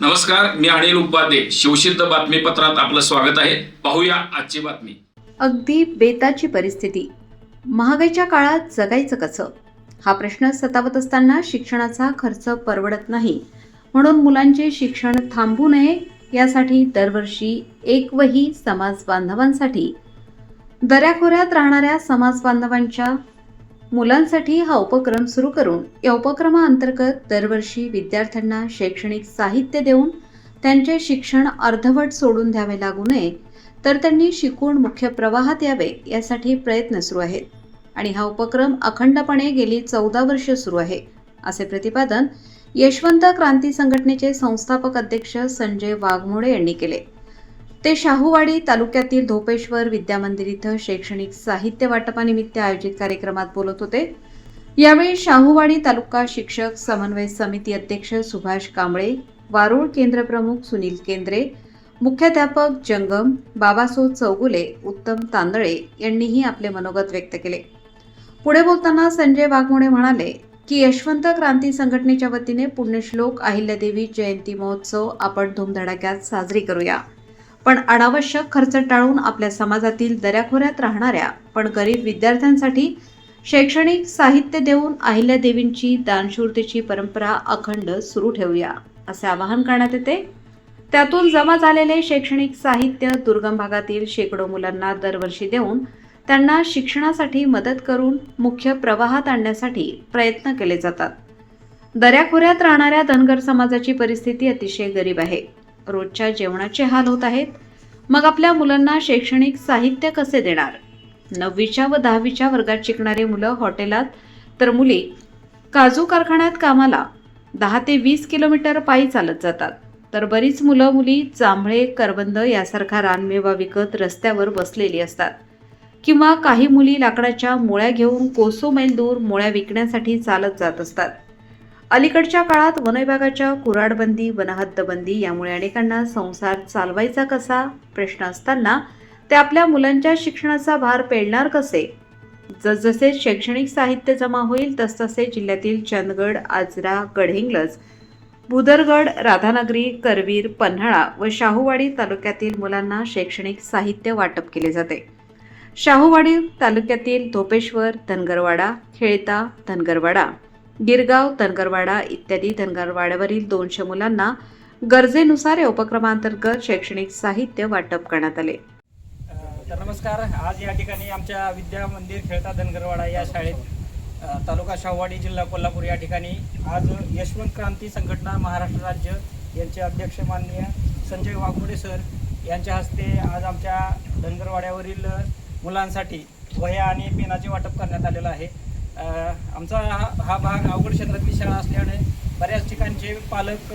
नमस्कार, मी अनिल उपाध्ये. शिवसिद्ध बातमीपत्रात आपलं स्वागत आहे. पाहूया आजची बातमी. अगदी बेताची परिस्थिती. महागाईच्या काळात जगायचं कसं, हा प्रश्न सतावत असताना शिक्षणाचा खर्च परवडत नाही, म्हणून मुलांचे शिक्षण थांबू नये यासाठी दरवर्षी एक वही समाज बांधवांसाठी, दऱ्याखोऱ्यात राहणाऱ्या समाज बांधवांच्या मुलांसाठी हा उपक्रम सुरू करून या उपक्रमाअंतर्गत दरवर्षी विद्यार्थ्यांना शैक्षणिक साहित्य देऊन त्यांचे शिक्षण अर्धवट सोडून द्यावे लागू नये, तर त्यांनी शिकून मुख्य प्रवाहात यावे यासाठी प्रयत्न सुरू आहेत. आणि हा उपक्रम अखंडपणे गेली 14 वर्ष सुरू आहे, असे प्रतिपादन यशवंत क्रांती संघटनेचे संस्थापक अध्यक्ष संजय वाघमोडे यांनी केले. ते शाहूवाडी तालुक्यातील धोपेश्वर विद्यामंदिर इथं शैक्षणिक साहित्य वाटपानिमित्त आयोजित कार्यक्रमात बोलत होते. यावेळी शाहूवाडी तालुका शिक्षक समन्वय समिती अध्यक्ष सुभाष कांबळे, वारुळ केंद्र प्रमुख सुनील केंद्रे, मुख्याध्यापक जंगम, बाबासो चौगुले, उत्तम तांदळे यांनीही आपले मनोगत व्यक्त केले. पुढे बोलताना संजय वाघमोडे म्हणाले की यशवंत क्रांती संघटनेच्या वतीने पुण्यश्लोक अहिल्यादेवी जयंती महोत्सव आपण धूमधडाक्यात साजरी करूया, पण अनावश्यक खर्च टाळून आपल्या समाजातील दऱ्याखोऱ्यात राहणाऱ्या पण गरीब विद्यार्थ्यांसाठी शैक्षणिक साहित्य देऊन अहिल्यादेवींची दानशूरतेची परंपरा अखंड सुरू ठेवूया, असे आवाहन करण्यात येते. त्यातून जमा झालेले शैक्षणिक साहित्य दुर्गम भागातील शेकडो मुलांना दरवर्षी देऊन त्यांना शिक्षणासाठी मदत करून मुख्य प्रवाहात आणण्यासाठी प्रयत्न केले जातात. दऱ्याखोऱ्यात राहणाऱ्या धनगर समाजाची परिस्थिती अतिशय गरीब आहे. रोजच्या जेवणाचे हाल होत आहेत. मग आपल्या मुलांना शैक्षणिक साहित्य कसे देणार? 9वीच्या व 10वीच्या वर्गात शिकणारे मुलं हॉटेलात, तर मुली काजू कारखान्यात कामाला 10 ते 20 किलोमीटर पायी चालत जातात. तर बरीच मुलं मुली जांभळे, करवंद यासारखा रानमेवा विकत रस्त्यावर बसलेली असतात. किंवा काही मुली लाकडाच्या मुळ्या घेऊन कोसो मैल दूर मुळ्या विकण्यासाठी चालत जात असतात. अलीकडच्या काळात वनविभागाच्या कुऱ्हाडबंदी, वनहद्दबंदी यामुळे अनेकांना संसार चालवायचा कसा प्रश्न असताना ते आपल्या मुलांच्या शिक्षणाचा भार पेलणार कसे? जसजसे शैक्षणिक साहित्य जमा होईल तसतसे जिल्ह्यातील चंदगड, आजरा, गडहिंग्लज, भुदरगड, राधानगरी, करवीर, पन्हाळा व शाहूवाडी तालुक्यातील मुलांना शैक्षणिक साहित्य वाटप केले जाते. शाहूवाडी तालुक्यातील धोपेश्वर, धनगरवाडा, खेळता, धनगरवाडा, गिरगाव, धनगरवाडा इत्यादी धनगरवाड्यावरील 200 मुलांना गरजेनुसार या उपक्रमांतर्गत शैक्षणिक साहित्य वाटप करण्यात आले. तर नमस्कार. आज या ठिकाणी आमच्या विद्या मंदिर खेळता धनगरवाडा या शाळेत तालुका शाहूवाडी, जिल्हा कोल्हापूर या ठिकाणी आज यशवंत क्रांती संघटना महाराष्ट्र राज्य यांचे अध्यक्ष माननीय संजय वाघमोडे सर यांच्या हस्ते आज आमच्या धनगरवाड्यावरील मुलांसाठी वह्या आणि पेनाचे वाटप करण्यात आलेलं आहे. आमचा हा भाग अवघड क्षेत्रातली शाळा असल्याने बऱ्याच ठिकाणचे पालक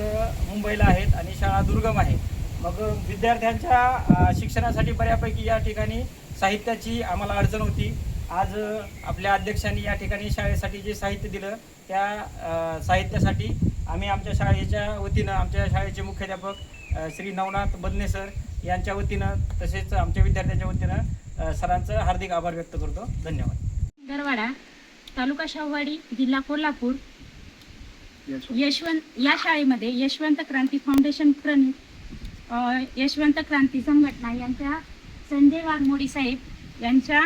मुंबईला आहेत आणि शाळा दुर्गम आहे. मग विद्यार्थ्यांच्या शिक्षणासाठी बऱ्यापैकी या ठिकाणी साहित्याची आम्हाला अडचण होती. आज आपल्या अध्यक्षांनी या ठिकाणी शाळेसाठी जे साहित्य दिलं त्या साहित्यासाठी आम्ही आमच्या शाळेच्या वतीनं, आमच्या शाळेचे मुख्याध्यापक श्री नवनाथ बदने सर यांच्या वतीनं तसेच आमच्या विद्यार्थ्यांच्या वतीनं सरांचं हार्दिक आभार व्यक्त करतो. धन्यवाद. धनगरवाडा, तालुका शाहूवाडी, जिल्हा कोल्हापूर या शाळेमध्ये यशवंत क्रांती फाउंडेशन प्रणित यशवंत क्रांती संघटना यांच्या संजय वाघमोडे साहेब यांच्या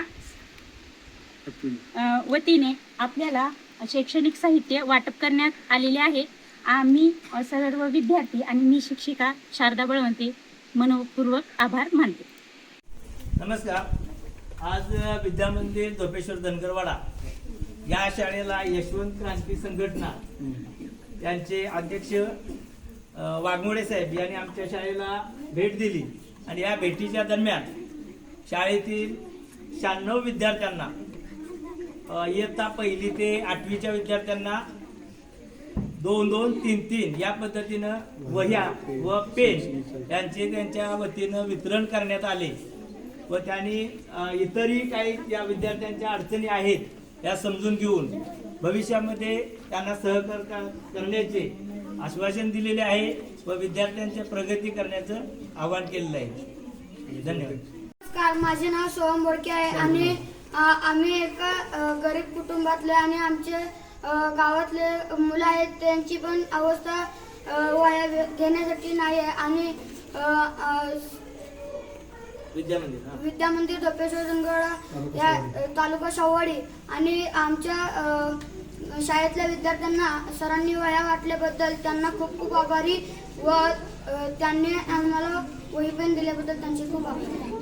वतीने आपल्याला शैक्षणिक साहित्य वाटप करण्यात आलेले आहे. आम्ही सर्व विद्यार्थी आणि मी शिक्षिका शारदा बळवंते मनपूर्वक आभार मानते. नमस्कार. आज विद्यामंदिर धोपेश्वर धनगरवाडा या शाळेला यशवंत क्रांती संघटना यांचे अध्यक्ष वाघमोडे साहेब यांनी आमच्या शाळेला भेट दिली आणि या भेटीच्या दरम्यान शाळेतील 96 विद्यार्थ्यांना इयत्ता 1ली ते 8वीच्या विद्यार्थ्यांना 2-2, 3-3 या पद्धतीनं वह्या व पेन यांचे त्यांच्या वतीनं वितरण करण्यात आले व त्यांनी इतरही काही या विद्यार्थ्यांच्या अडचणी आहेत या समजून घेऊन भविष्यामध्ये त्यांना सहकार्य करण्याचे आश्वासन दिलेले आहे व विद्यार्थ्यांची प्रगती करण्याचं आवाहन केलेलं आहे. धन्यवाद. नमस्कार, माझे नाव सोहम बोडके आहे आणि आम्ही एका गरीब कुटुंबातले आणि आमचे गावातले मुलं आहेत. त्यांची पण अवस्था वाया घेण्यासाठी नाही आहे आणि विद्या मंदिर धोपेश्वर धनगरवाडा या तालुका शाहूवाडी आणि आमच्या शाळेतल्या विद्यार्थ्यांना सरांनी वह्या वाटल्याबद्दल त्यांना खूप खूप आभारी व त्यांनी आम्हाला वही पेन दिल्याबद्दल त्यांचे खूप आभारी आहे.